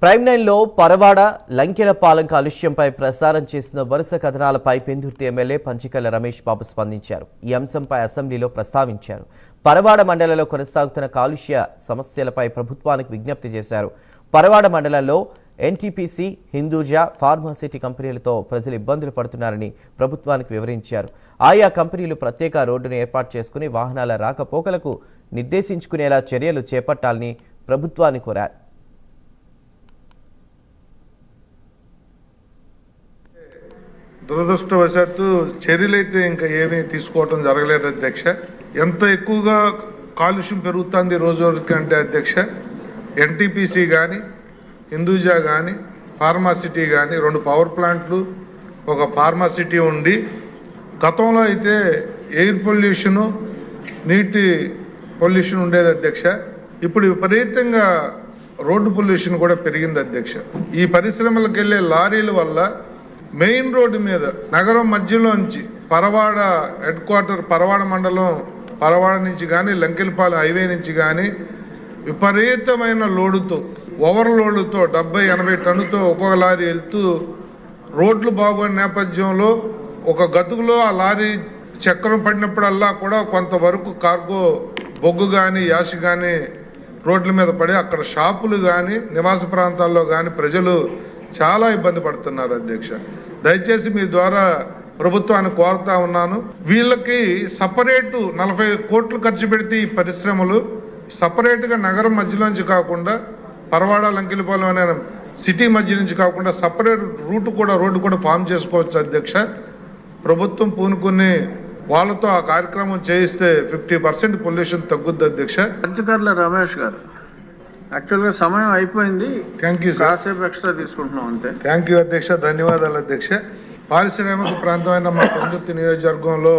Prime నైన్లో పరవాడ లంకెలపాలెం కాలుష్యంపై ప్రసారం చేసిన వరుస కథనాలపై పెందుర్తి ఎమ్మెల్యే పంచికల్ల రమేష్ బాబు స్పందించారు. ఈ అంశంపై అసెంబ్లీలో ప్రస్తావించారు. పరవాడ మండలంలో కొనసాగుతున్న కాలుష్య సమస్యలపై ప్రభుత్వానికి విజ్ఞప్తి చేశారు. పరవాడ మండలంలో ఎన్టీపీసీ, హిందూజా, ఫార్మాసిటీ కంపెనీలతో ప్రజలు ఇబ్బందులు పడుతున్నారని ప్రభుత్వానికి వివరించారు. ఆయా కంపెనీలు ప్రత్యేక రోడ్డును ఏర్పాటు చేసుకుని వాహనాల రాకపోకలకు నిర్దేశించుకునేలా చర్యలు చేపట్టాలని ప్రభుత్వాన్ని కోరారు. దురదృష్టవశాత్తు చర్యలైతే ఇంకా ఏమీ తీసుకోవటం జరగలేదు అధ్యక్ష. ఎంత ఎక్కువగా కాలుష్యం పెరుగుతుంది రోజు రోజుకి అంటే అధ్యక్ష, ఎన్టీపీసీ కానీ, హిందూజా కానీ, ఫార్మాసిటీ కానీ 2 పవర్ ప్లాంట్లు, ఒక ఫార్మాసిటీ ఉండి గతంలో అయితే ఎయిర్ పొల్యూషను, నీటి పొల్యూషన్ ఉండేది అధ్యక్ష. ఇప్పుడు విపరీతంగా రోడ్డు పొల్యూషన్ కూడా పెరిగింది అధ్యక్ష. ఈ పరిశ్రమలకు వెళ్ళే లారీల వల్ల మెయిన్ రోడ్డు మీద నగరం మధ్యలోంచి పరవాడ హెడ్ క్వార్టర్, పరవాడ మండలం, పరవాడ నుంచి కానీ లంకెలపాలెం హైవే నుంచి కానీ విపరీతమైన లోడుతో, ఓవర్లోడ్తో 70-80 టన్నుతో ఒక్కొక్క లారీ వెళ్తూ రోడ్లు బాగోని నేపథ్యంలో ఒక గతుకులో ఆ లారీ చక్రం పడినప్పుడల్లా కూడా కొంతవరకు కార్గో బొగ్గు కానీ, యాష్ కానీ రోడ్ల మీద పడి అక్కడ షాపులు కానీ, నివాస ప్రాంతాల్లో కానీ ప్రజలు చాలా ఇబ్బంది పడుతున్నారు అధ్యక్ష. దయచేసి మీ ద్వారా ప్రభుత్వాన్ని కోరుతా ఉన్నాను, వీళ్ళకి సపరేటు 40 కోట్లు ఖర్చు పెడితే ఈ పరిశ్రమలు సపరేట్గా నగరం మధ్యలోంచి కాకుండా పరవాడ లంకెలపాలెం అనే సిటీ మధ్య నుంచి కాకుండా సపరేట్ రోడ్డు కూడా ఫామ్ చేసుకోవచ్చు అధ్యక్ష. ప్రభుత్వం పూనుకుని వాళ్ళతో ఆ కార్యక్రమం చేయిస్తే 50% పొల్యూషన్ తగ్గుద్ది అధ్యక్ష. పంచకర్ల రమేష్ గారు, యాక్చువల్గా సమయం అయిపోయింది. Thank you sir. కాసేపు ఎక్స్ట్రా తీసుకుంటున్నాం అంతే. థ్యాంక్ యూ అధ్యక్ష, ధన్యవాదాలు అధ్యక్ష. పారిశ్రామిక ప్రాంతమైన మా పెందుర్తి నియోజకవర్గంలో